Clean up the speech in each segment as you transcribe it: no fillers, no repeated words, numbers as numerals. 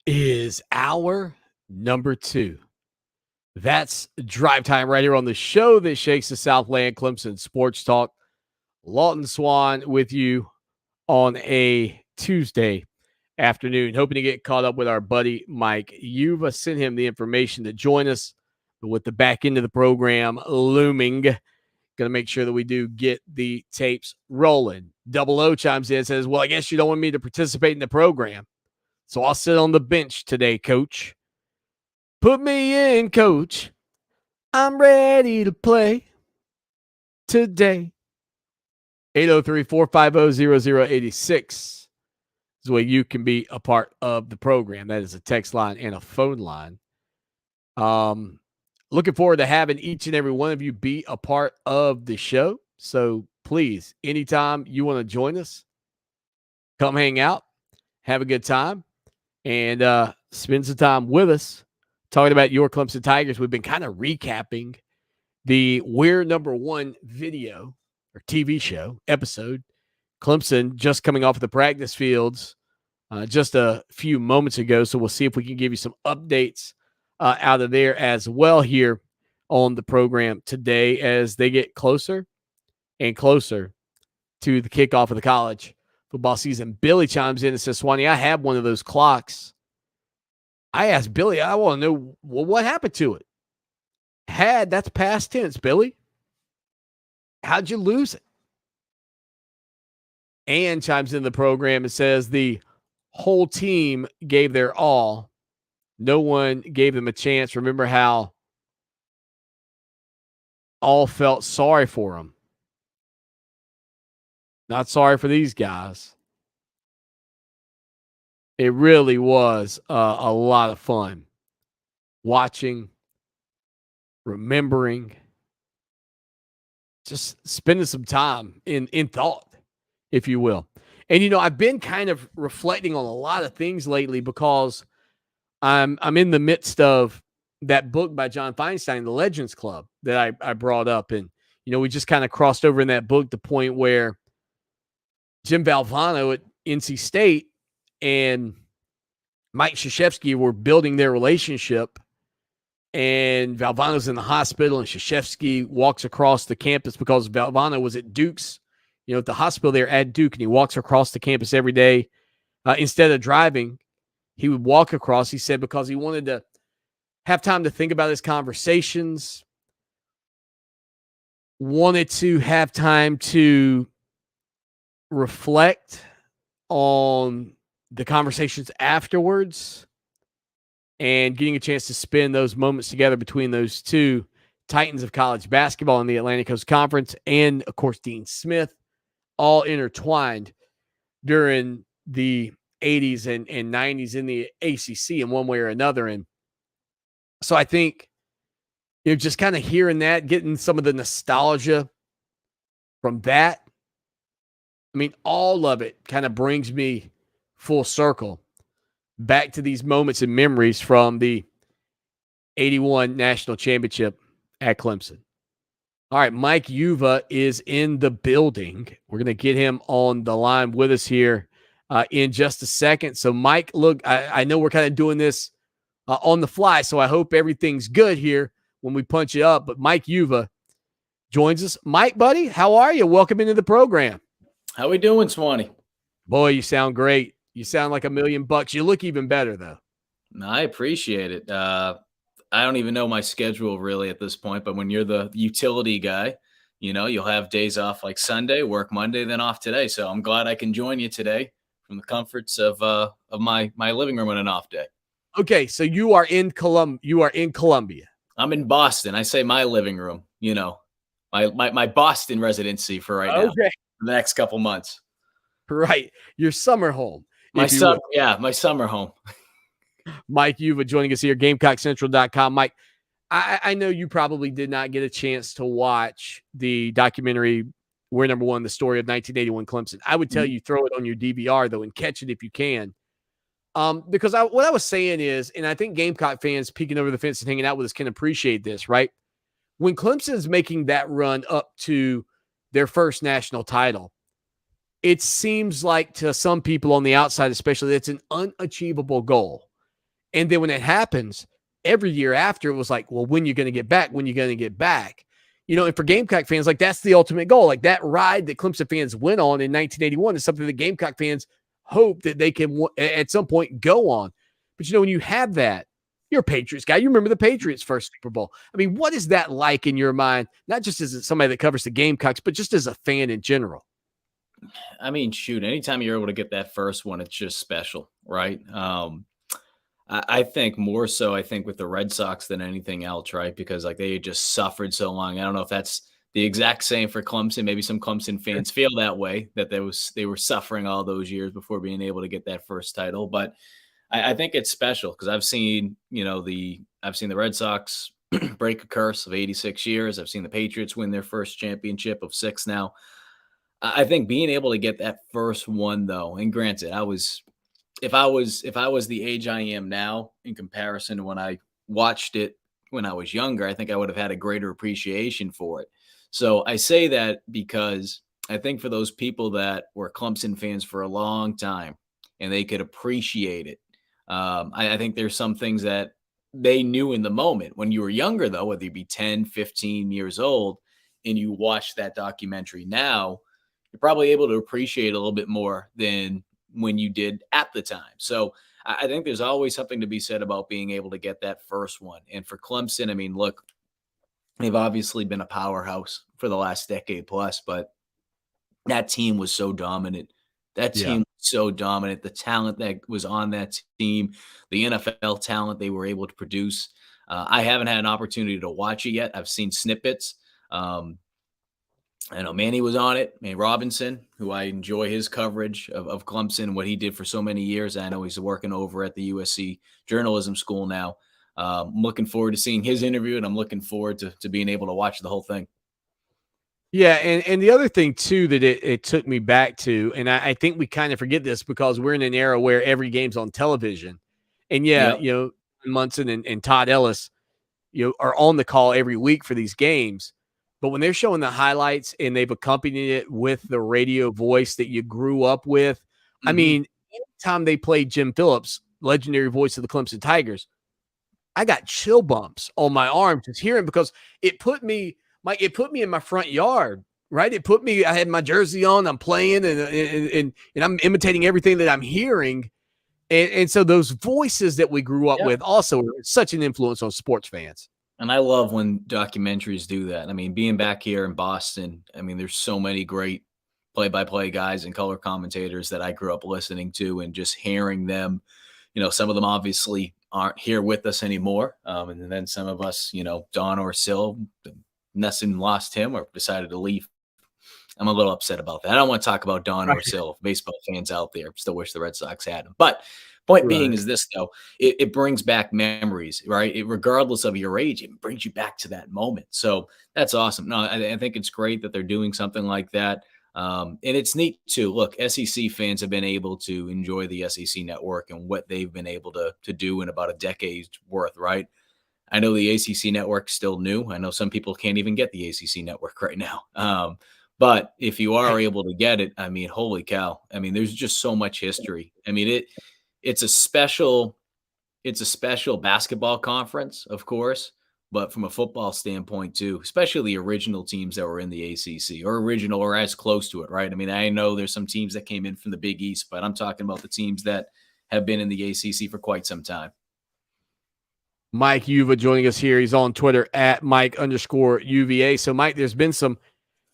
is hour number 2. That's drive time right here on the show that shakes the Southland, Clemson Sports Talk. Lawton Swan with you on a Tuesday afternoon. Hoping to get caught up with our buddy Mike. You've sent him the information to join us with the back end of the program looming. Going to make sure that we do get the tapes rolling. Double O chimes in and says, well, I guess you don't want me to participate in the program. So I'll sit on the bench today, coach. Put me in, coach. I'm ready to play today. 803-450-0086 is the way you can be a part of the program. That is a text line and a phone line. Looking forward to having each and every one of you be a part of the show. So please, anytime you want to join us, come hang out, have a good time, and spend some time with us talking about your Clemson Tigers. We've been kind of recapping the We're Number One video or TV show episode. Clemson just coming off of the practice fields just a few moments ago. So we'll see if we can give you some updates out of there as well here on the program today as they get closer and closer to the kickoff of the college football season. Billy chimes in and says, Swanny, I have one of those clocks. I asked Billy, I want to know, well, what happened to it? That's past tense, Billy. How'd you lose it? Ann chimes in the program and says the whole team gave their all. No one gave them a chance. Remember how all felt sorry for them. Not sorry for these guys. It really was a lot of fun watching, remembering, just spending some time in thought, if you will. And, I've been kind of reflecting on a lot of things lately because I'm in the midst of that book by John Feinstein, The Legends Club, that I brought up. And, we just kind of crossed over in that book the point where Jim Valvano at NC State and Mike Krzyzewski were building their relationship. And Valvano's in the hospital, and Krzyzewski walks across the campus because Valvano was at Duke's, at the hospital there at Duke, and he walks across the campus every day. Instead of driving, he would walk across, he said, because he wanted to have time to think about his conversations, wanted to have time to reflect on the conversations afterwards, and getting a chance to spend those moments together between those two titans of college basketball in the Atlantic Coast Conference and, of course, Dean Smith, all intertwined during the 80s and 90s in the ACC in one way or another. And so I think, just kind of hearing that, getting some of the nostalgia from that, all of it kind of brings me full circle back to these moments and memories from the 81 national championship at Clemson. All right, Mike Yuva is in the building. We're going to get him on the line with us here in just a second. So, Mike, look, I know we're kind of doing this on the fly, so I hope everything's good here when we punch it up. But Mike Yuva joins us. Mike, buddy, how are you? Welcome into the program. How we doing, Swanny? Boy, you sound great. You sound like $1,000,000. You look even better, though. I appreciate it. I don't even know my schedule really at this point, but when you're the utility guy, you'll have days off like Sunday, work Monday, then off today. So I'm glad I can join you today from the comforts of my living room on an off day. Okay, so you are in Columbia. I'm in Boston. I say my living room, my Boston residency for right now. Okay. For the next couple months. Right. Your summer home. My summer home. Mike Yuva joining us here, GamecockCentral.com. Mike, I know you probably did not get a chance to watch the documentary We're Number One, the story of 1981 Clemson. I would tell you throw it on your DVR, though, and catch it if you can. Because what I was saying is, and I think Gamecock fans peeking over the fence and hanging out with us can appreciate this, right? When Clemson's making that run up to their first national title, it seems like to some people on the outside, especially, it's an unachievable goal. And then when it happens, every year after, it was like, well, when you going to get back? When you going to get back? And for Gamecock fans, like that's the ultimate goal. Like that ride that Clemson fans went on in 1981 is something that Gamecock fans hope that they can at some point go on. But when you have that, you're a Patriots guy. You remember the Patriots' first Super Bowl. I mean, what is that like in your mind? Not just as somebody that covers the Gamecocks, but just as a fan in general. I mean, shoot, anytime you're able to get that first one, it's just special, right? I think more so, I think with the Red Sox than anything else, right? Because like they just suffered so long. I don't know if that's the exact same for Clemson. Maybe some Clemson fans feel that way, that they were suffering all those years before being able to get that first title. But I think it's special because I've seen, I've seen the Red Sox break a curse of 86 years. I've seen the Patriots win their first championship of 6 now. I think being able to get that first one though, and granted, if I was the age I am now in comparison to when I watched it when I was younger, I think I would have had a greater appreciation for it. So I say that because I think for those people that were Clemson fans for a long time and they could appreciate it, I think there's some things that they knew in the moment. When you were younger, though, whether you be 10, 15 years old, and you watch that documentary now, you're probably able to appreciate it a little bit more than when you did at the time. So I think there's always something to be said about being able to get that first one. And for Clemson, I mean, look, they've obviously been a powerhouse for the last decade plus, but that team was so dominant. That Yeah. team was so dominant. The talent that was on that team, the NFL talent they were able to produce. I haven't had an opportunity to watch it yet. I've seen snippets. I know Manny was on it, Manny Robinson, who I enjoy his coverage of Clemson, what he did for so many years. I know he's working over at the USC journalism school now. I'm looking forward to seeing his interview, and I'm looking forward to being able to watch the whole thing. Yeah, and the other thing too that it took me back to, and I think we kind of forget this because we're in an era where every game's on television. And yeah, Yep. Munson and Todd Ellis, are on the call every week for these games. But when they're showing the highlights and they've accompanied it with the radio voice that you grew up with, I Mm-hmm. mean, anytime they played Jim Phillips, legendary voice of the Clemson Tigers, I got chill bumps on my arm just hearing because it put me in my front yard, right? I had my jersey on, I'm playing and I'm imitating everything that I'm hearing. And so those voices that we grew up with also are such an influence on sports fans. And I love when documentaries do that. I mean, being back here in Boston, I mean, there's so many great play-by-play guys and color commentators that I grew up listening to and just hearing them. Some of them obviously aren't here with us anymore. And then some of us, Don or Sil, Nesson lost him or decided to leave. I'm a little upset about that. I don't want to talk about Don or Sil. Baseball fans out there still wish the Red Sox had him. But point being is this, though, it brings back memories, right? Regardless of your age, it brings you back to that moment. So that's awesome. No, I think it's great that they're doing something like that. And it's neat too. Look, SEC fans have been able to enjoy the SEC network and what they've been able to do in about a decade's worth, right? I know the ACC network still new. I know some people can't even get the ACC network right now. But if you are able to get it, I mean, holy cow. I mean, there's just so much history. I mean, it's a special basketball conference, of course, but from a football standpoint too, especially the original teams that were in the ACC or original or as close to it, right? I mean, I know there's some teams that came in from the Big East, but I'm talking about the teams that have been in the ACC for quite some time. Mike Uva joining us here. He's on Twitter at Mike_UVA. So, Mike, there's been some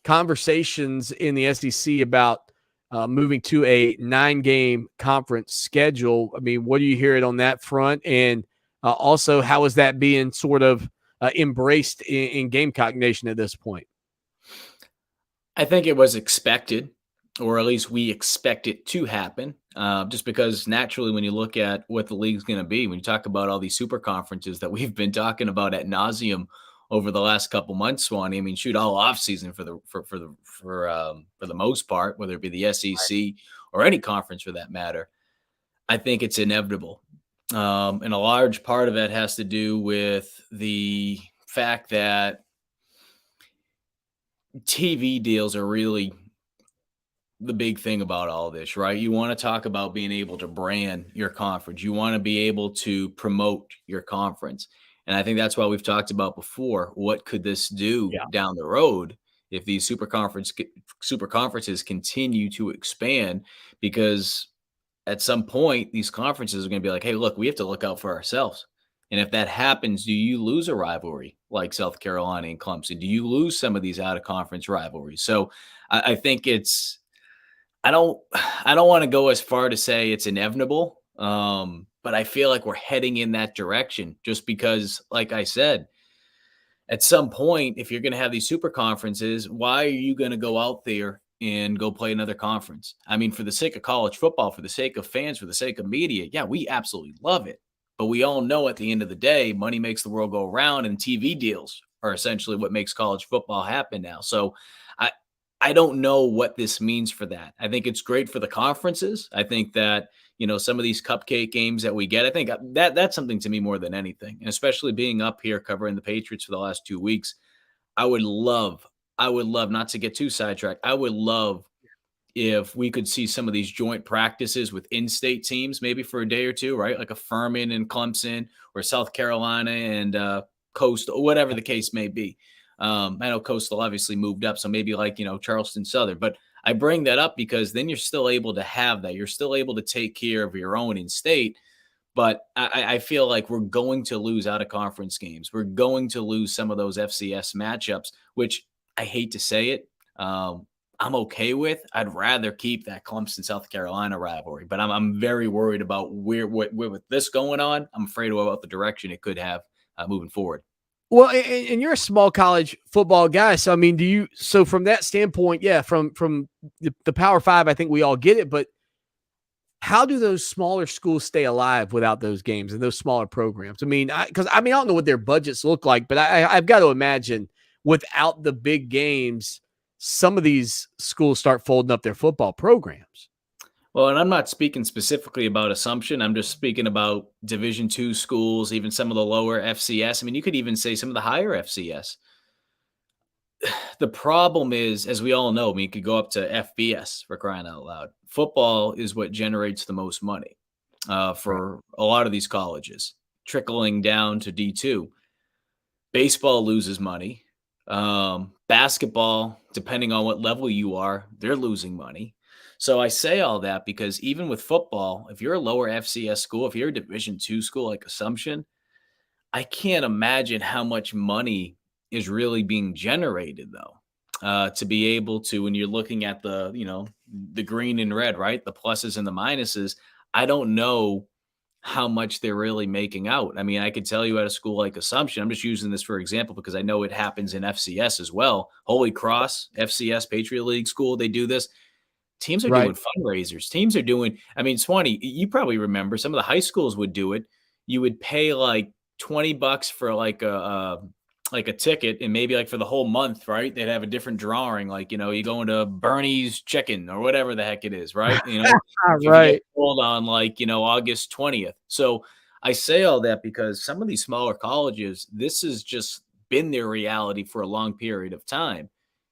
conversations in the SEC about moving to a 9-game conference schedule. I mean, what do you hear on that front? And also, how is that being sort of embraced in Gamecock Nation at this point? I think it was expected, or at least we expect it to happen, just because naturally when you look at what the league's going to be, when you talk about all these super conferences that we've been talking about ad nauseum over the last couple months, Swanny, I mean, shoot, all off season for the most part, whether it be the SEC or any conference for that matter, I think it's inevitable. And a large part of it has to do with the fact that TV deals are really the big thing about all this, right? You want to talk about being able to brand your conference. You want to be able to promote your conference. And I think that's why we've talked about before, what could this do Yeah. down the road if these super conferences continue to expand? Because at some point, these conferences are going to be like, hey, look, we have to look out for ourselves. And if that happens, do you lose a rivalry like South Carolina and Clemson? Do you lose some of these out of conference rivalries? So I think I don't I don't want to go as far to say it's inevitable, but I feel like we're heading in that direction just because, like I said, at some point, if you're going to have these super conferences, why are you going to go out there and go play another conference? I mean, for the sake of college football, for the sake of fans, for the sake of media, yeah, we absolutely love it. But we all know at the end of the day, money makes the world go around, and TV deals are essentially what makes college football happen now. So I I don't know what this means for that. I think it's great for the conferences. I think that some of these cupcake games that we get, I think that's something to me more than anything, and especially being up here covering the Patriots for the last 2 weeks. I would love, I would love not to get too sidetracked. I would love if we could see some of these joint practices with in-state teams, maybe for a day or two, right? Like a Furman and Clemson, or South Carolina and Coastal, whatever the case may be. I know Coastal obviously moved up, so maybe like Charleston Southern. But I bring that up because then you're still able to have that. You're still able to take care of your own in-state. But I feel like we're going to lose out of conference games. We're going to lose some of those FCS matchups, which I hate to say it. I'm okay with. I'd rather keep that Clemson South Carolina rivalry, but I'm very worried about where with this going on. I'm afraid about the direction it could have moving forward. Well, and you're a small college football guy, so I mean, so from that standpoint, yeah, from the Power Five, I think we all get it, but how do those smaller schools stay alive without those games and those smaller programs? I mean, I don't know what their budgets look like, but I've got to imagine without the big games, some of these schools start folding up their football programs. Well, and I'm not speaking specifically about Assumption. I'm just speaking about Division II schools, even some of the lower FCS. I mean, you could even say some of the higher FCS. The problem is, as we all know, I mean, you could go up to FBS, for crying out loud. Football is what generates the most money Right. for a lot of these colleges, trickling down to D2. Baseball loses money. Basketball, depending on what level you are, they're losing money. So I say all that because even with football, if you're a lower FCS school, if you're a Division II school like Assumption, I can't imagine how much money is really being generated though. To be able to, when you're looking at the green and red, right? The pluses and the minuses, I don't know how much they're really making out. I mean, I could tell you at a school like Assumption, I'm just using this for example because I know it happens in FCS as well. Holy Cross, FCS, Patriot League school, they do this. Teams are Right. doing fundraisers. Teams are doing, I mean, Swanny, you probably remember some of the high schools would do it. You would pay like $20 for like a ticket, and maybe like for the whole month, right? They'd have a different drawing, like you go into Bernie's Chicken or whatever the heck it is, right? If you get Right. pulled on like August 20th. So I say all that because some of these smaller colleges, this has just been their reality for a long period of time.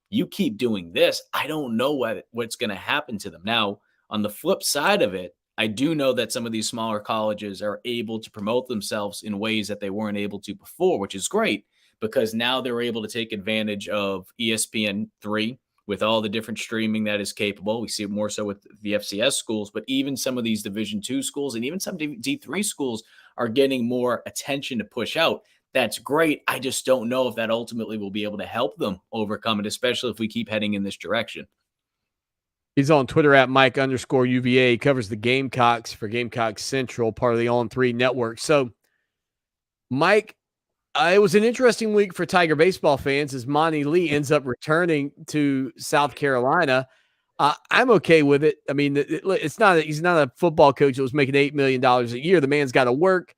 You keep doing this, I don't know what's going to happen to them. Now, on the flip side of it, I do know that some of these smaller colleges are able to promote themselves in ways that they weren't able to before, which is great because now they're able to take advantage of ESPN3 with all the different streaming that is capable. We see it more so with the FCS schools, but even some of these Division II schools and even some D3 schools are getting more attention to push out. That's great. I just don't know if that ultimately will be able to help them overcome it, especially if we keep heading in this direction. He's on Twitter at Mike_UVA. He covers the Gamecocks for Gamecock Central, part of the On3 network. So, Mike, it was an interesting week for Tiger baseball fans as Monty Lee ends up returning to South Carolina. I'm okay with it. I mean, it's not he's not a football coach that was making $8 million a year. The man's got to work.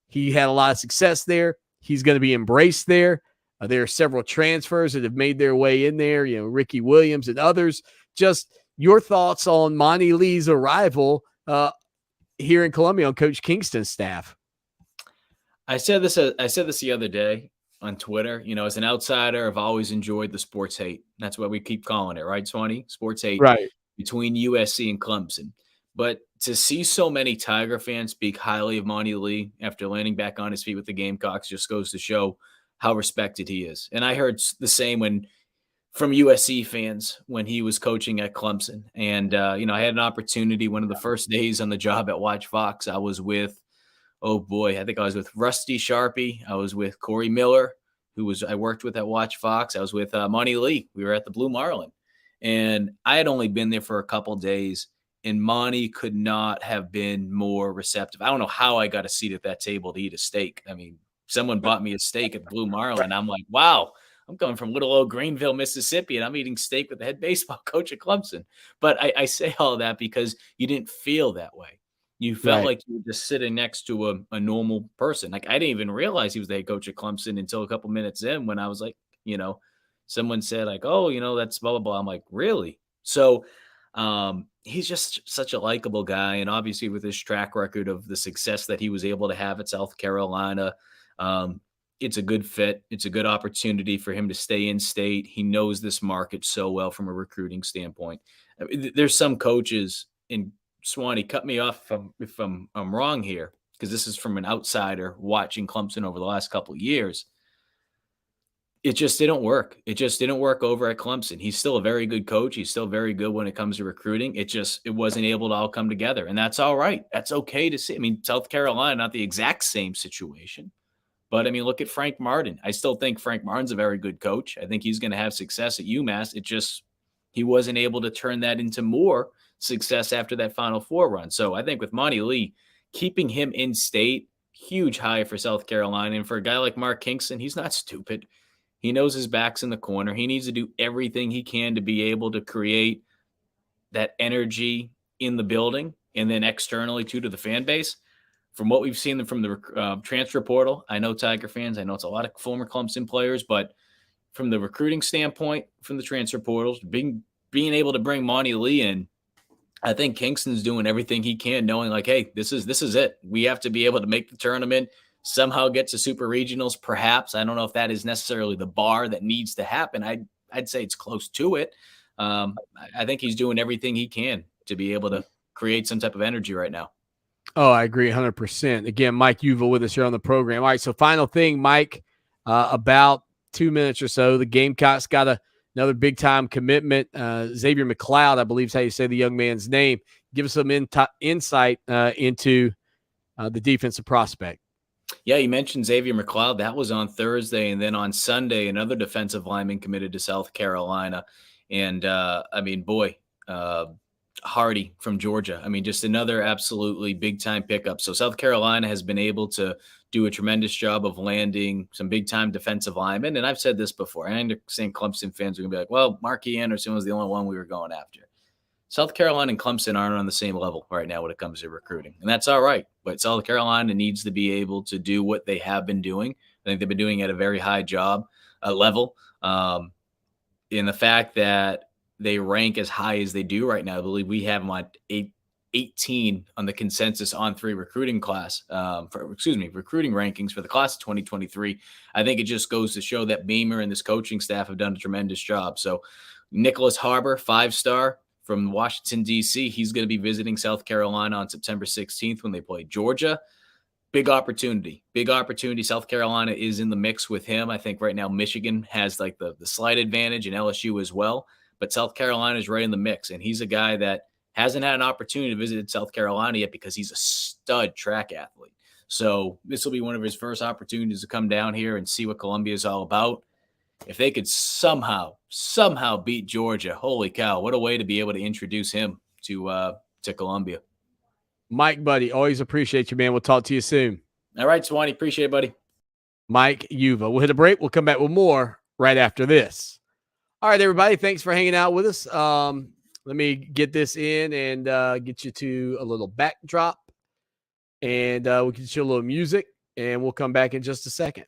He had a lot of success there. He's going to be embraced there. There are several transfers that have made their way in there, Ricky Williams and others. Just your thoughts on Monty Lee's arrival here in Columbia on Coach Kingston's staff. I said this the other day on Twitter. As an outsider, I've always enjoyed the sports hate. That's what we keep calling it, right, Swanny? Sports hate. Right. between USC and Clemson. But to see so many Tiger fans speak highly of Monty Lee after landing back on his feet with the Gamecocks just goes to show how respected he is. And I heard the same from USC fans when he was coaching at Clemson. And, I had an opportunity one of the first days on the job at Watch Fox. I was with, oh boy, I think I was with Rusty Sharpie. I was with Corey Miller, I worked with at Watch Fox. I was with Monty Lee. We were at the Blue Marlin. And I had only been there for a couple days, and Monty could not have been more receptive. I don't know how I got a seat at that table to eat a steak. I mean, someone bought me a steak at Blue Marlin. I'm like, wow, I'm coming from little old Greenville, Mississippi, and I'm eating steak with the head baseball coach at Clemson. But I say all that because you didn't feel that way. You felt like you were just sitting next to a normal person. Like, I didn't even realize he was the head coach at Clemson until a couple minutes in when I was like, someone said like, oh, that's blah, blah, blah. I'm like, really? So he's just such a likable guy. And obviously with his track record of the success that he was able to have at South Carolina, it's a good fit. It's a good opportunity for him to stay in state. He knows this market so well from a recruiting standpoint. I mean, there's some coaches in Swanny, cut me off if I'm wrong here, because this is from an outsider watching Clemson over the last couple of years. It just didn't work. It just didn't work over at Clemson. He's still a very good coach. He's still very good when it comes to recruiting. It wasn't able to all come together. And that's all right. That's okay to see. I mean, South Carolina, not the exact same situation. But, I mean, look at Frank Martin. I still think Frank Martin's a very good coach. I think he's going to have success at UMass. He wasn't able to turn that into more success after that Final Four run. So I think with Monty Lee, keeping him in state, huge hire for South Carolina. And for a guy like Mark Kingston, he's not stupid. He knows his back's in the corner. He needs to do everything he can to be able to create that energy in the building and then externally too to the fan base. From what we've seen from the transfer portal, I know Tiger fans, I know it's a lot of former Clemson players, but from the recruiting standpoint, from the transfer portals, being able to bring Monty Lee in, I think Kingston's doing everything he can, knowing like, hey, this is it. We have to be able to make the tournament, somehow get to super regionals, perhaps. I don't know if that is necessarily the bar that needs to happen. I'd say it's close to it. I think he's doing everything he can to be able to create some type of energy right now. Oh, I agree 100%. Again, Mike Uva with us here on the program. All right, so final thing, Mike, about 2 minutes or so, the Gamecocks got another big-time commitment. Xavier McLeod, I believe is how you say the young man's name. Give us some insight into the defensive prospect. Yeah, you mentioned Xavier McLeod. That was on Thursday. And then on Sunday, another defensive lineman committed to South Carolina. And, Hardy from Georgia. I mean, just another absolutely big-time pickup. So South Carolina has been able to do a tremendous job of landing some big-time defensive linemen. And I've said this before. I understand Clemson fans are going to be like, well, Marquis Anderson was the only one we were going after. South Carolina and Clemson aren't on the same level right now when it comes to recruiting. And that's all right. But South Carolina needs to be able to do what they have been doing. I think they've been doing at a very high level. In the fact that they rank as high as they do right now. I believe we have them on 18 on the consensus on-3 recruiting recruiting rankings for the class of 2023. I think it just goes to show that Beamer and this coaching staff have done a tremendous job. So Nicholas Harbor, 5-star from Washington, D.C., he's going to be visiting South Carolina on September 16th when they play Georgia. Big opportunity. South Carolina is in the mix with him. I think right now Michigan has like the slight advantage and LSU as well. But South Carolina is right in the mix, and he's a guy that hasn't had an opportunity to visit South Carolina yet because he's a stud track athlete. So this will be one of his first opportunities to come down here and see what Columbia is all about. If they could somehow beat Georgia, holy cow, what a way to be able to introduce him to Columbia. Mike, buddy, always appreciate you, man. We'll talk to you soon. All right, Swanny, appreciate it, buddy. Mike Uva. We'll hit a break. We'll come back with more right after this. All right, everybody. Thanks for hanging out with us. Let me get this in and get you to a little backdrop. And we'll get you a little music. And we'll come back in just a second.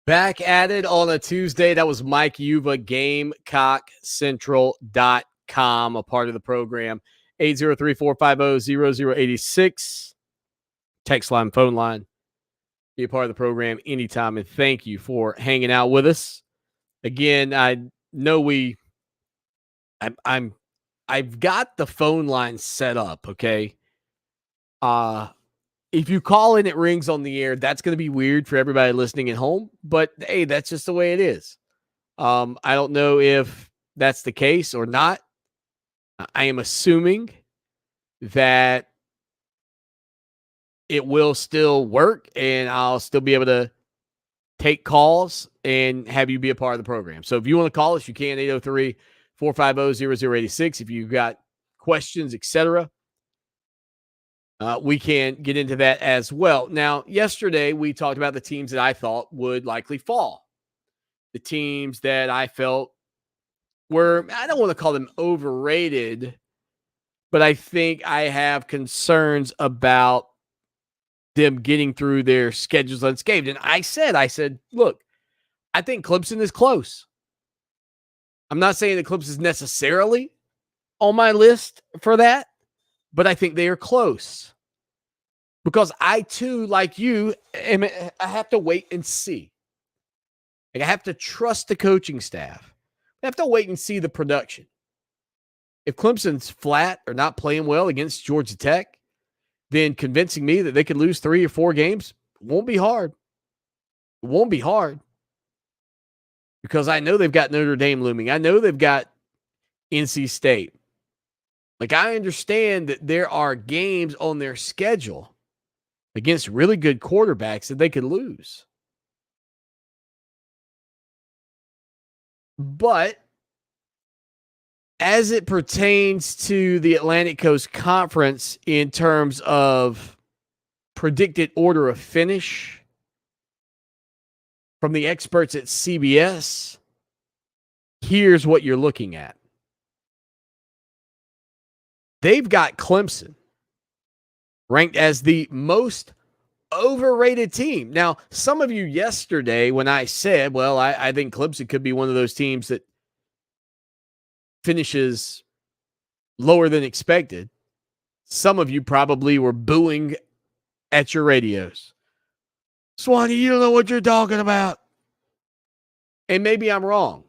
Back at it on a Tuesday. That was Mike Yuva, GamecockCentral.com, a part of the program. 803-450-0086. Text line, phone line. Be a part of the program anytime. And thank you for hanging out with us. Again, I know I've got the phone line set up, okay? If you call in, it rings on the air. That's going to be weird for everybody listening at home, but hey, that's just the way it is. I don't know if that's the case or not. I am assuming that it will still work and I'll still be able to take calls and have you be a part of the program. So if you want to call us, you can, 803-450-0086. If you've got questions, etc., we can get into that as well. Now, yesterday we talked about the teams that I thought would likely fall. The teams that I felt were, I don't want to call them overrated, but I think I have concerns about them getting through their schedules unscathed. And I said, look, I think Clemson is close. I'm not saying that Clemson is necessarily on my list for that, but I think they are close. Because I, too, like you, I have to wait and see. Like, I have to trust the coaching staff. I have to wait and see the production. If Clemson's flat or not playing well against Georgia Tech, then convincing me that they could lose 3 or 4 games won't be hard. It won't be hard. Because I know they've got Notre Dame looming. I know they've got NC State. Like, I understand that there are games on their schedule against really good quarterbacks that they could lose. But as it pertains to the Atlantic Coast Conference in terms of predicted order of finish from the experts at CBS, here's what you're looking at. They've got Clemson ranked as the most overrated team. Now, some of you yesterday, when I said, well, I think Clemson could be one of those teams that finishes lower than expected, some of you probably were booing at your radios. Swanny, you don't know what you're talking about. And maybe I'm wrong.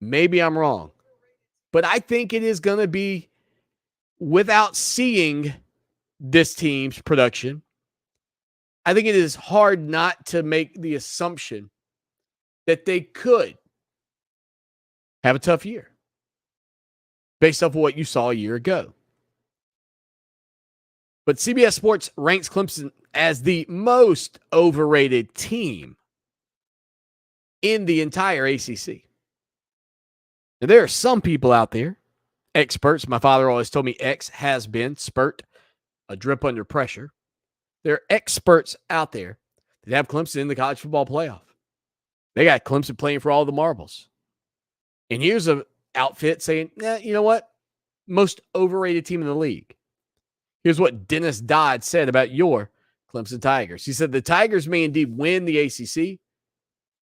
Maybe I'm wrong. But I think it is going to be, without seeing this team's production, I think it is hard not to make the assumption that they could have a tough year based off of what you saw a year ago. But CBS Sports ranks Clemson as the most overrated team in the entire ACC. Now, there are some people out there, experts. My father always told me X has been, spurt, a drip under pressure. There are experts out there that have Clemson in the college football playoff. They got Clemson playing for all the marbles. And here's an outfit saying, you know what? Most overrated team in the league. Here's what Dennis Dodd said about your Clemson Tigers. He said, the Tigers may indeed win the ACC.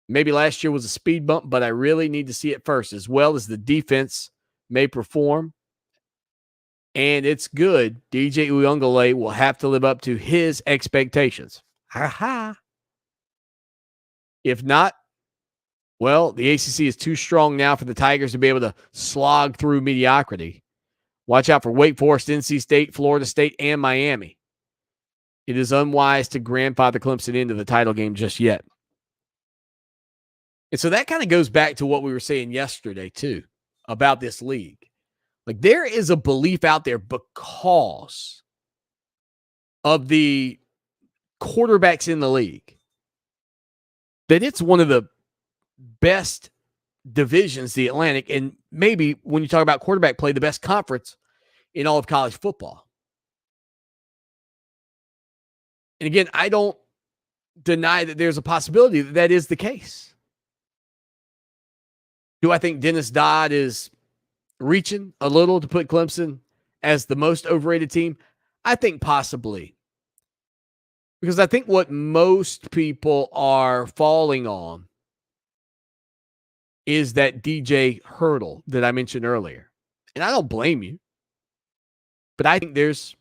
Maybe last year was a speed bump, but I really need to see it first, as well as the defense may perform. And it's good. DJ Uyunglele will have to live up to his expectations. Ha ha. If not, well, the ACC is too strong now for the Tigers to be able to slog through mediocrity. Watch out for Wake Forest, NC State, Florida State, and Miami. It is unwise to grandfather Clemson into the title game just yet. And so that kind of goes back to what we were saying yesterday, too, about this league. Like, there is a belief out there because of the quarterbacks in the league that it's one of the best divisions, the Atlantic, and maybe when you talk about quarterback play, the best conference in all of college football. And again, I don't deny that there's a possibility that that is the case. Do I think Dennis Dodd is reaching a little to put Clemson as the most overrated team? I think possibly. Because I think what most people are falling on is that DJ hurdle that I mentioned earlier. And I don't blame you. But I think there's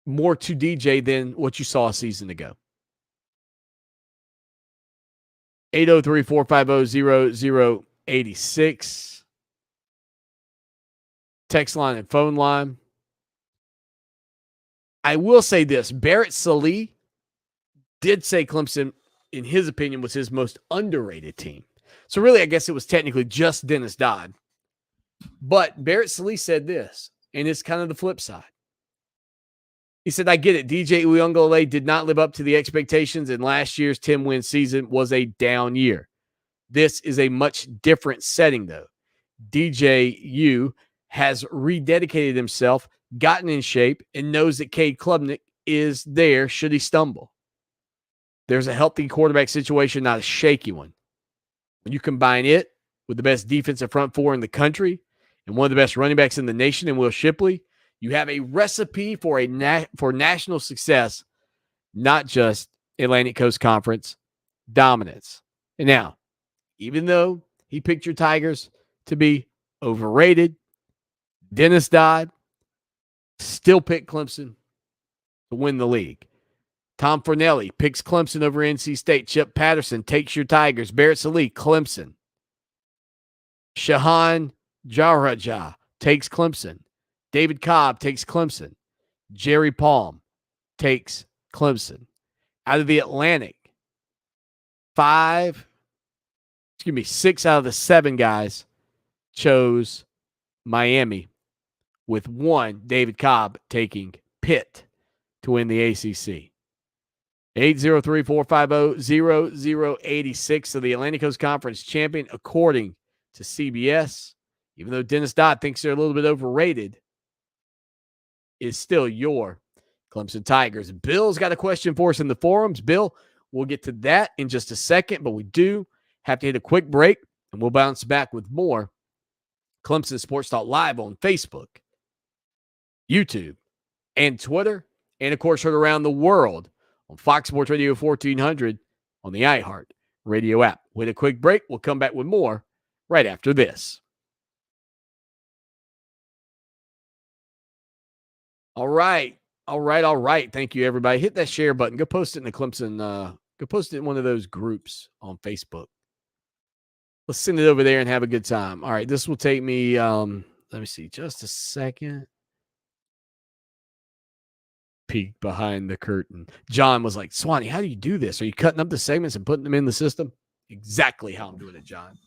more to DJ than what you saw a season ago. 803-450-0086. Text line and phone line. I will say this. Barrett Sallee did say Clemson, in his opinion, was his most underrated team. So really, I guess it was technically just Dennis Dodd. But Barrett Sallee said this, and it's kind of the flip side. He said, I get it. DJ Uiagalelei did not live up to the expectations, and last year's 10-win season was a down year. This is a much different setting, though. DJU has rededicated himself, gotten in shape, and knows that Cade Klubnik is there should he stumble. There's a healthy quarterback situation, not a shaky one. When you combine it with the best defensive front four in the country and one of the best running backs in the nation in Will Shipley, you have a recipe for for national success, not just Atlantic Coast Conference dominance. And now, even though he picked your Tigers to be overrated, Dennis Dodd still picked Clemson to win the league. Tom Fornelli picks Clemson over NC State. Chip Patterson takes your Tigers. Barrett Sallee, Clemson. Shahan Jaraja takes Clemson. David Cobb takes Clemson. Jerry Palm takes Clemson. Out of the Atlantic, 6 out of the 7 guys chose Miami, with 1, David Cobb, taking Pitt to win the ACC. 803-450-0086. So the Atlantic Coast Conference champion, according to CBS, even though Dennis Dodd thinks they're a little bit overrated, is still your Clemson Tigers. Bill's got a question for us in the forums. Bill, we'll get to that in just a second, but we do have to hit a quick break, and we'll bounce back with more Clemson Sports Talk Live on Facebook, YouTube, and Twitter, and of course heard around the world on Fox Sports Radio 1400 on the iHeart Radio app. With a quick break, we'll come back with more right after this. All right. Thank you, everybody. Hit that share button. Go post it in the Clemson. Go post it in one of those groups on Facebook. Let's send it over there and have a good time. All right. This will take me, let me see, just a second. Peek behind the curtain. John was like, Swanny, how do you do this? Are you cutting up the segments and putting them in the system? Exactly how I'm doing it, John.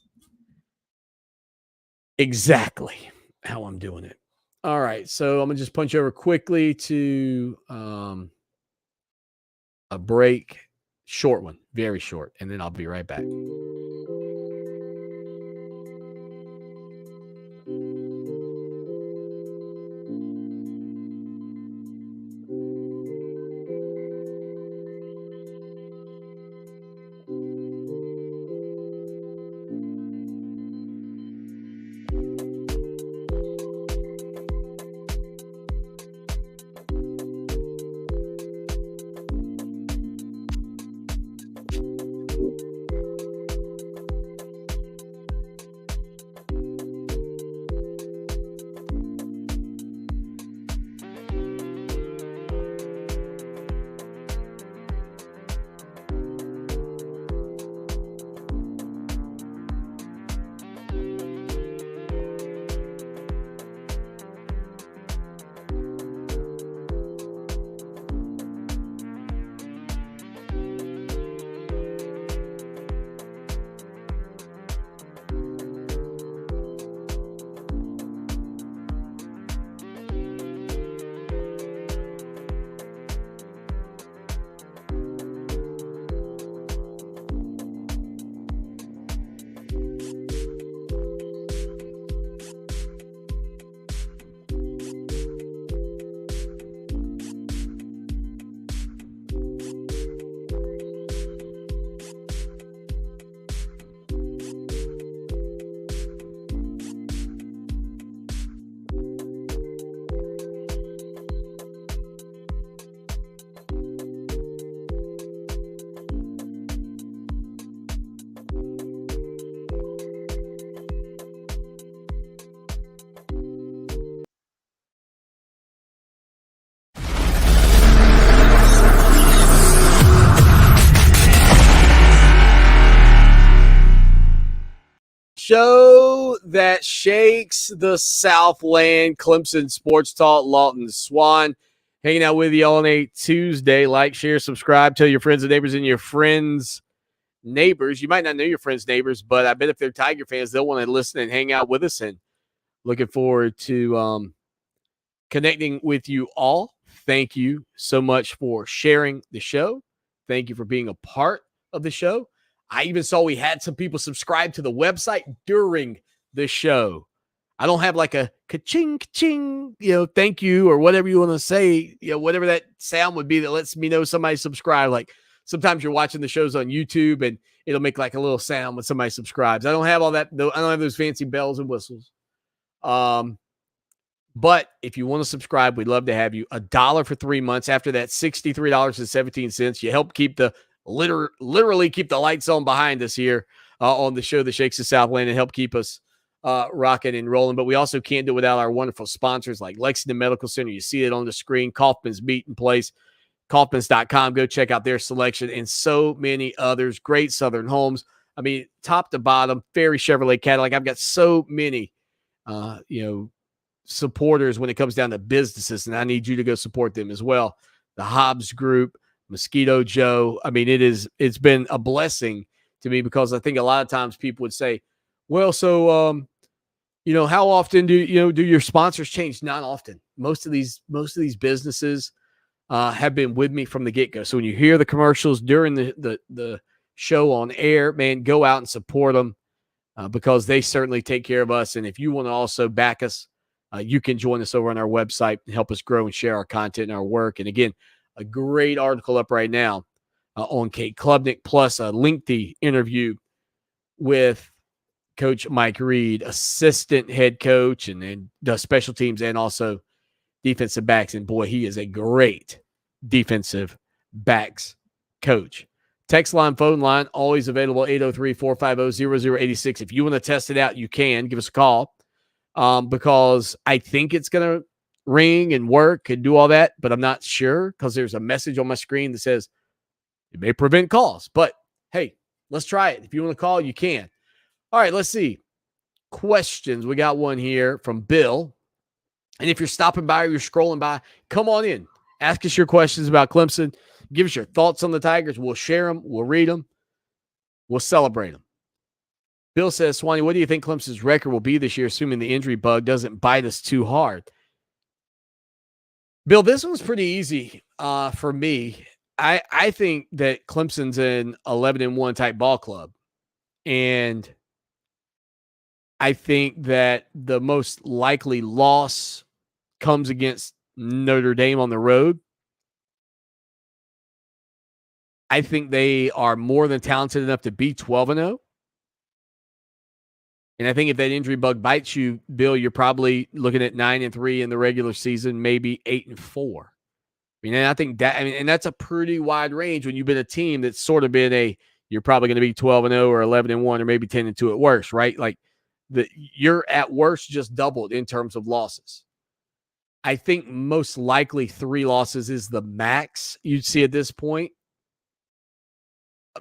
Exactly how I'm doing it. All right, so I'm going to just punch over quickly to a break. Short one, very short, and then I'll be right back. show that shakes the Southland. Clemson Sports Talk, Lawton Swan, hanging out with you on a Tuesday. Like, share, subscribe, tell your friends and neighbors and your friends' neighbors. You might not know your friends' neighbors, but I bet if they're Tiger fans, they'll want to listen and hang out with us. And looking forward to connecting with you all. Thank you so much for sharing the show. Thank you for being a part of the show. I even saw we had some people subscribe to the website during the show. I don't have like a ka-ching, ka-ching, thank you or whatever you want to say, whatever that sound would be that lets me know somebody subscribed. Like sometimes you're watching the shows on YouTube and it'll make like a little sound when somebody subscribes. I don't have all that. I don't have those fancy bells and whistles. But if you want to subscribe, we'd love to have you. $1 for 3 months. After that, $63.17. You help keep literally keep the lights on behind us here on the show that shakes the Southland and help keep us rocking and rolling. But we also can't do it without our wonderful sponsors like Lexington Medical Center. You see it on the screen. Kaufman's Meeting Place. Kaufman's.com. Go check out their selection and so many others. Great Southern Homes. I mean, top to bottom, Ferry Chevrolet Cadillac. I've got so many, supporters when it comes down to businesses, and I need you to go support them as well. The Hobbs Group, Mosquito Joe. I mean, it's been a blessing to me because I think a lot of times people would say, well, so how often do your sponsors change? Not often. Most of these businesses have been with me from the get-go. So when you hear the commercials during the show on air, man, go out and support them because they certainly take care of us. And if you want to also back us, you can join us over on our website and help us grow and share our content and our work. And again, a great article up right now on Kate Klubnik, plus a lengthy interview with Coach Mike Reed, assistant head coach, and does special teams and also defensive backs. And boy, he is a great defensive backs coach. Text line, phone line, always available, 803-450-0086. If you want to test it out, you can. Give us a call. Because I think it's going to ring and work and do all that, but I'm not sure because there's a message on my screen that says it may prevent calls. But hey, let's try it. If you want to call, you can. All right, let's see. Questions. We got one here from Bill. And if you're stopping by or you're scrolling by, come on in. Ask us your questions about Clemson. Give us your thoughts on the Tigers. We'll share them. We'll read them. We'll celebrate them. Bill says, Swanny, what do you think Clemson's record will be this year, assuming the injury bug doesn't bite us too hard? Bill, this one's pretty easy for me. I think that Clemson's an 11-1 type ball club. And I think that the most likely loss comes against Notre Dame on the road. I think they are more than talented enough to be 12-0. And I think if that injury bug bites you, Bill, you're probably looking at 9-3 in the regular season, maybe 8-4. I mean, and I think and that's a pretty wide range when you've been a team that's sort of been you're probably going to be 12-0 or 11-1 or maybe 10-2 at worst, right? Like you're at worst just doubled in terms of losses. I think most likely 3 losses is the max you'd see at this point.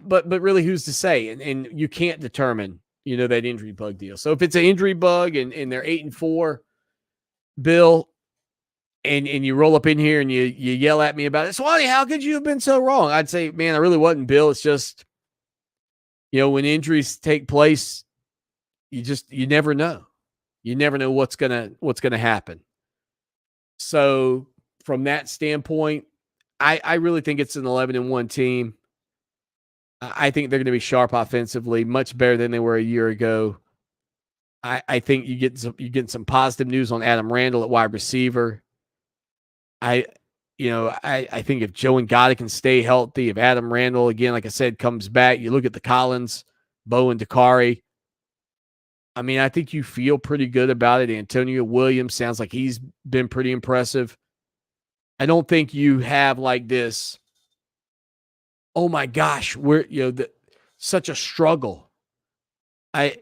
But really, who's to say? And you can't determine that injury bug deal. So if it's an injury bug and they're 8-4, Bill, and you roll up in here and you yell at me about it, Swanny, how could you have been so wrong? I'd say, man, I really wasn't, Bill. It's just, when injuries take place, you never know. You never know what's gonna happen. So from that standpoint, I really think it's an 11-1 team. I think they're going to be sharp offensively, much better than they were a year ago. I think you get some positive news on Adam Randall at wide receiver. I think if Joe Ngata can stay healthy, if Adam Randall, again, like I said, comes back, you look at the Collins, Bo and Dakari. I mean, I think you feel pretty good about it. Antonio Williams sounds like he's been pretty impressive. I don't think you have like this, oh my gosh, we're such a struggle. I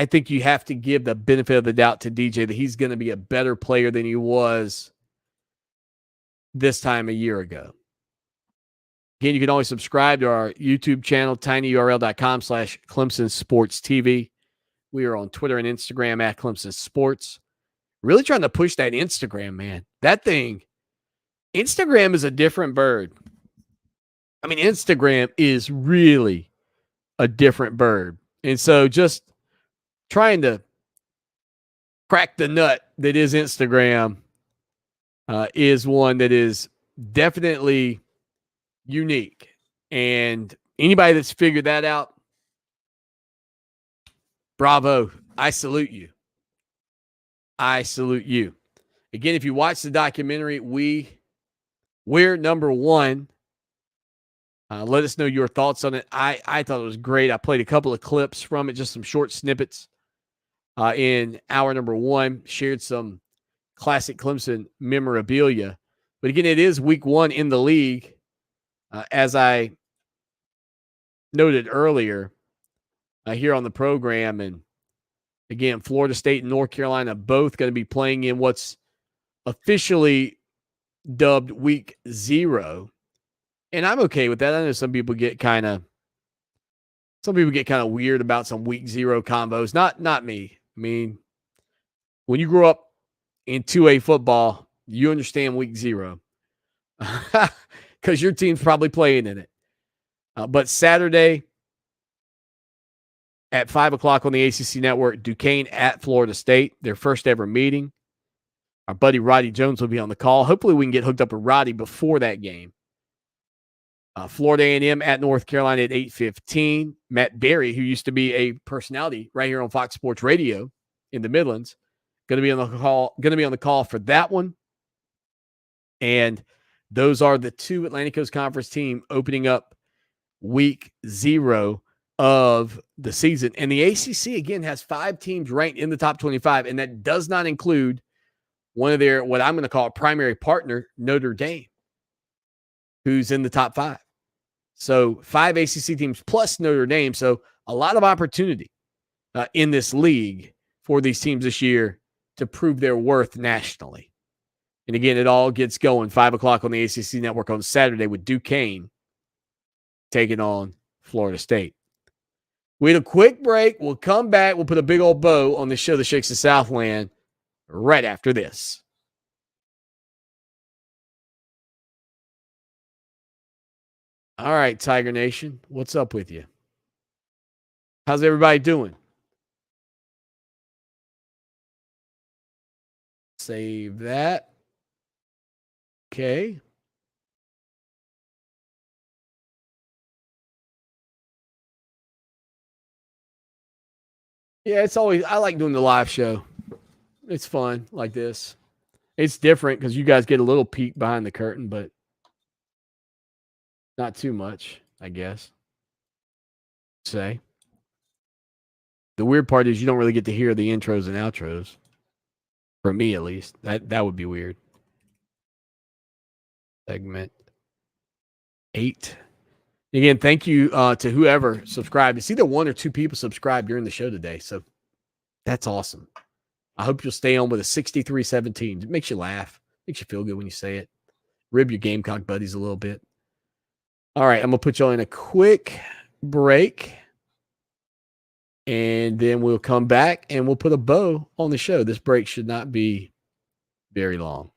think you have to give the benefit of the doubt to DJ that he's going to be a better player than he was this time a year ago. Again, you can always subscribe to our YouTube channel, tinyurl.com/Clemson Sports TV. We are on Twitter and Instagram at Clemson Sports. Really trying to push that Instagram, man. That thing, Instagram is a different bird. I mean, Instagram is really a different bird. And so just trying to crack the nut that is Instagram is one that is definitely unique. And anybody that's figured that out, bravo. I salute you. I salute you. Again, if you watch the documentary, we're number one. Let us know your thoughts on it. I thought it was great. I played a couple of clips from it, just some short snippets in hour number one, shared some classic Clemson memorabilia. But again, it is week one in the league. As I noted earlier here on the program, and again, Florida State and North Carolina both going to be playing in what's officially dubbed week 0. And I'm okay with that. I know some people get kind of weird about some week 0 combos. Not me. I mean, when you grow up in 2A football, you understand week 0 because your team's probably playing in it. But Saturday at 5 o'clock on the ACC Network, Duquesne at Florida State, their first ever meeting. Our buddy Roddy Jones will be on the call. Hopefully we can get hooked up with Roddy before that game. Florida A&M at North Carolina at 8:15. Matt Berry, who used to be a personality right here on Fox Sports Radio in the Midlands, going to be on the call for that one. And those are the two Atlantic Coast Conference team opening up week 0 of the season. And the ACC, again, has 5 teams ranked in the top 25, and that does not include one of their, what I'm going to call a primary partner, Notre Dame, who's in the top 5. So 5 ACC teams plus Notre Dame. So a lot of opportunity in this league for these teams this year to prove their worth nationally. And again, it all gets going 5 o'clock on the ACC Network on Saturday with Duquesne taking on Florida State. We had a quick break. We'll come back. We'll put a big old bow on the show that shakes the Southland right after this. All right, Tiger Nation, what's up with you? How's everybody doing? Save that. Okay. Yeah, it's always, I like doing the live show. It's fun like this. It's different because you guys get a little peek behind the curtain, but not too much, I guess. Say. The weird part is you don't really get to hear the intros and outros. For me, at least. That would be weird. Segment 8. Again, thank you to whoever subscribed. It's either 1 or 2 people subscribed during the show today, so that's awesome. I hope you'll stay on with a 63-17. It makes you laugh. Makes you feel good when you say it. Rib your Gamecock buddies a little bit. All right, I'm going to put you all in a quick break, and then we'll come back, and we'll put a bow on the show. This break should not be very long.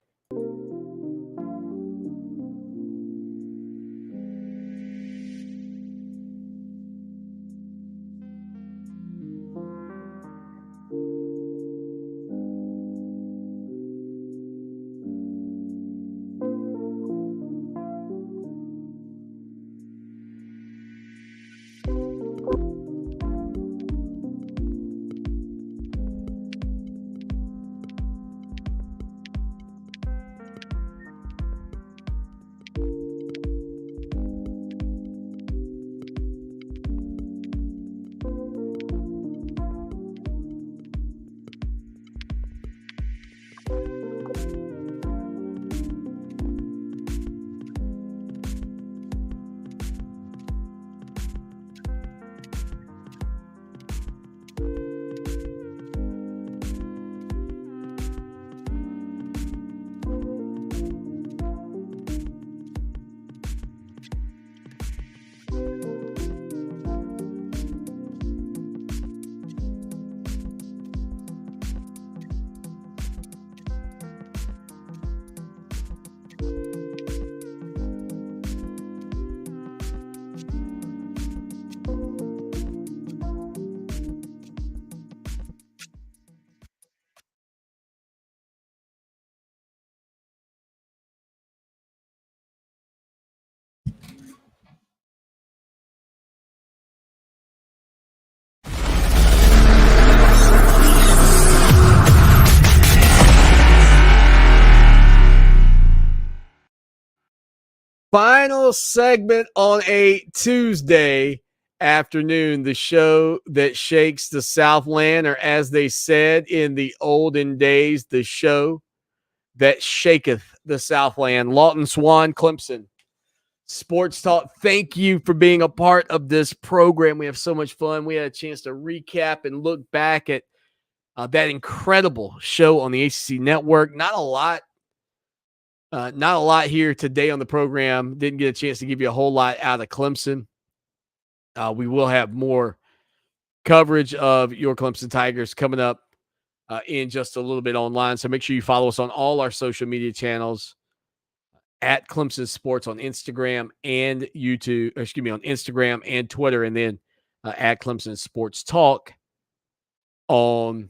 Final segment on a Tuesday afternoon, the show that shakes the Southland, or as they said in the olden days, the show that shaketh the Southland. Lawton Swan, Clemson Sports Talk. Thank you for being a part of this program. We have so much fun. We had a chance to recap and look back at that incredible show on the ACC Network. Not a lot here today on the program. Didn't get a chance to give you a whole lot out of Clemson. We will have more coverage of your Clemson Tigers coming up in just a little bit online. So make sure you follow us on all our social media channels at Clemson Sports on Instagram and YouTube, on Instagram and Twitter, and then at Clemson Sports Talk on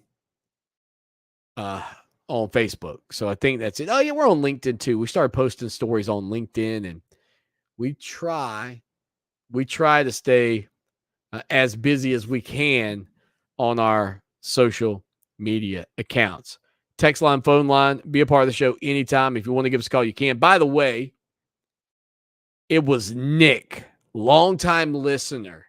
Facebook. So I think that's it. Oh yeah, we're on LinkedIn too. We started posting stories on LinkedIn, and we try to stay as busy as we can on our social media accounts. Text line, phone line, be a part of the show anytime. If you want to give us a call, you can. By the way, it was Nick, longtime listener,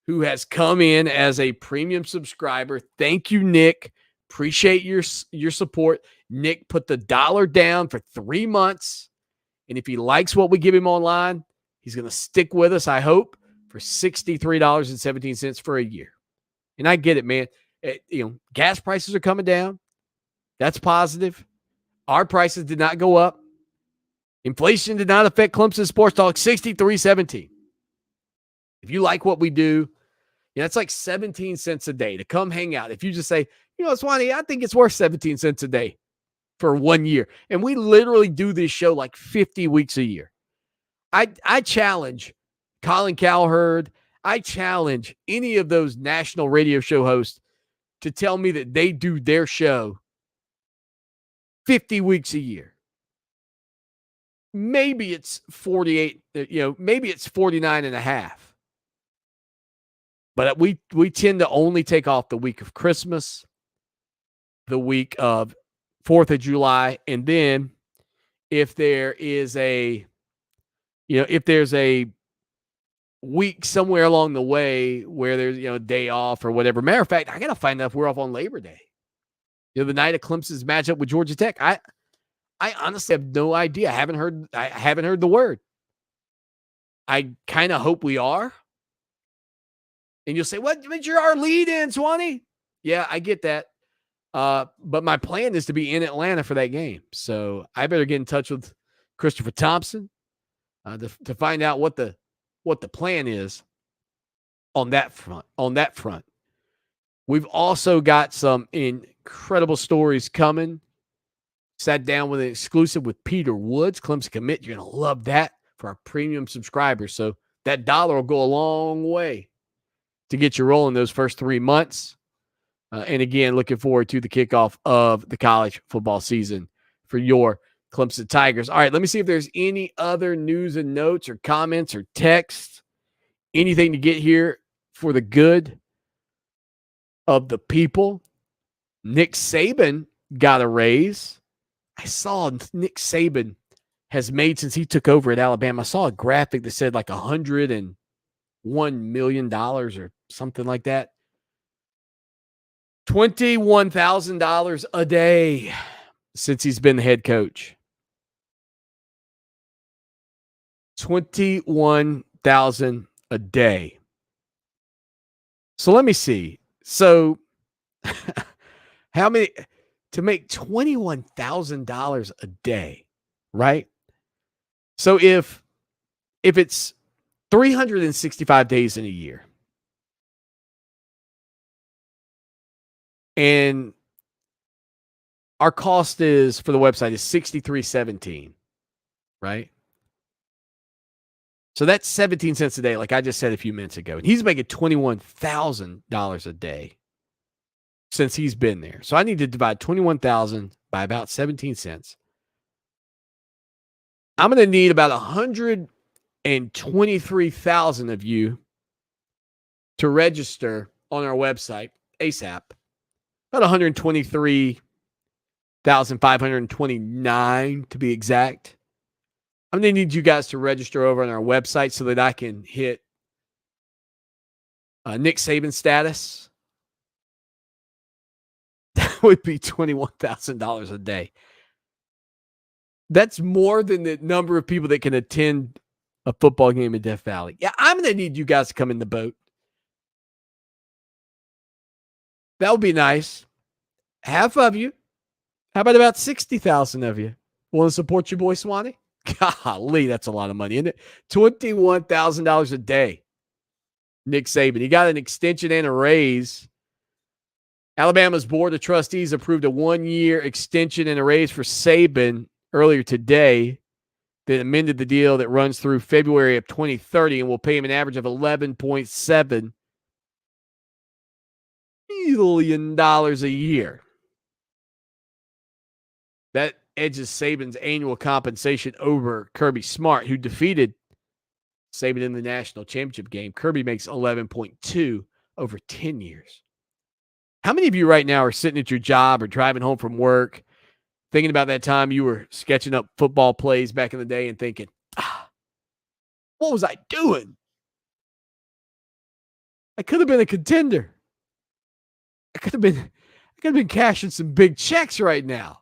who has come in as a premium subscriber. Thank you, Nick. Appreciate your support. Nick put the $1 down for 3 months. And if he likes what we give him online, he's going to stick with us, I hope, for $63.17 for a year. And I get it, man. Gas prices are coming down. That's positive. Our prices did not go up. Inflation did not affect Clemson Sports Talk. $63.17. If you like what we do, it's like 17 cents a day to come hang out. If you just say, Swanny, I think it's worth 17 cents a day for 1 year. And we literally do this show like 50 weeks a year. I challenge Colin Cowherd. I challenge any of those national radio show hosts to tell me that they do their show 50 weeks a year. Maybe it's 48, maybe it's 49 and a half. But we tend to only take off the week of Christmas, the week of 4th of July, and then if there's a week somewhere along the way where there's a day off or whatever. Matter of fact, I gotta find out if we're off on Labor Day. The night of Clemson's matchup with Georgia Tech. I honestly have no idea. I haven't heard the word. I kind of hope we are. And you'll say, "What? But you're our lead-in, Swanny." Yeah, I get that. But my plan is to be in Atlanta for that game. So I better get in touch with Christopher Thompson to find out what the plan is on that front. We've also got some incredible stories coming. Sat down with an exclusive with Peter Woods, Clemson commit. You're going to love that for our premium subscribers. So that $1 will go a long way to get you rolling those first 3 months. And again, looking forward to the kickoff of the college football season for your Clemson Tigers. All right, let me see if there's any other news and notes or comments or texts, anything to get here for the good of the people. Nick Saban got a raise. I saw Nick Saban has made since he took over at Alabama. I saw a graphic that said like $101 million or something like that. $21,000 a day since he's been the head coach. $21,000 a day. So let me see. So how many to make $21,000 a day, right? So if it's 365 days in a year, and our cost is for the website is $63.17, right? So that's 17 cents a day, like I just said a few minutes ago. And he's making $21,000 a day since he's been there. So I need to divide 21,000 by about 17 cents. I'm going to need about 123,000 of you to register on our website ASAP. About 123,529 to be exact. I'm going to need you guys to register over on our website so that I can hit Nick Saban status. That would be $21,000 a day. That's more than the number of people that can attend a football game in Death Valley. Yeah, I'm going to need you guys to come in the boat. That would be nice. Half of you. How about 60,000 of you want to support your boy Swanny? Golly, that's a lot of money, isn't it? $21,000 a day. Nick Saban. He got an extension and a raise. Alabama's Board of Trustees approved a 1-year extension and a raise for Saban earlier today that amended the deal that runs through February of 2030 and will pay him an average of $11.7 million a year. That edges Saban's annual compensation over Kirby Smart, who defeated Saban in the national championship game. Kirby makes 11.2 over 10 years. How many of you right now are sitting at your job or driving home from work thinking about that time you were sketching up football plays back in the day and thinking, what was I doing? I could have been a contender. I could have been cashing some big checks right now.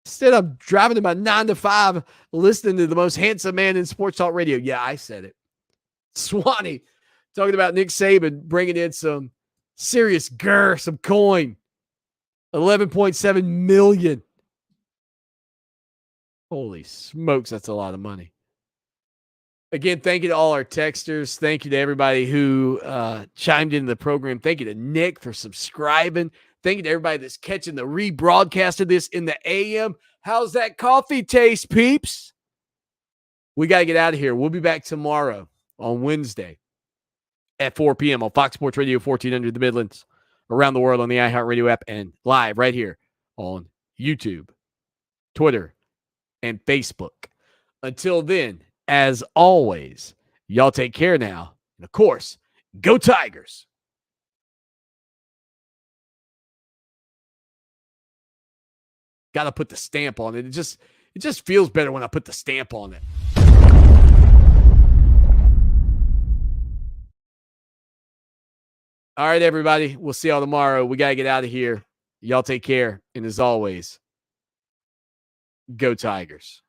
Instead, I'm driving to my 9 to 5, listening to the most handsome man in sports talk radio. Yeah, I said it. Swanny talking about Nick Saban bringing in some serious some coin. $11.7 million. Holy smokes, that's a lot of money. Again, thank you to all our texters. Thank you to everybody who chimed into the program. Thank you to Nick for subscribing. Thank you to everybody that's catching the rebroadcast of this in the AM. How's that coffee taste, peeps? We got to get out of here. We'll be back tomorrow on Wednesday at 4 p.m. on Fox Sports Radio 1400 the Midlands, around the world on the iHeartRadio app, and live right here on YouTube, Twitter, and Facebook. Until then, as always, y'all take care now. And of course, go Tigers. Got to put the stamp on it. It just feels better when I put the stamp on it. All right, everybody. We'll see y'all tomorrow. We got to get out of here. Y'all take care. And as always, go Tigers.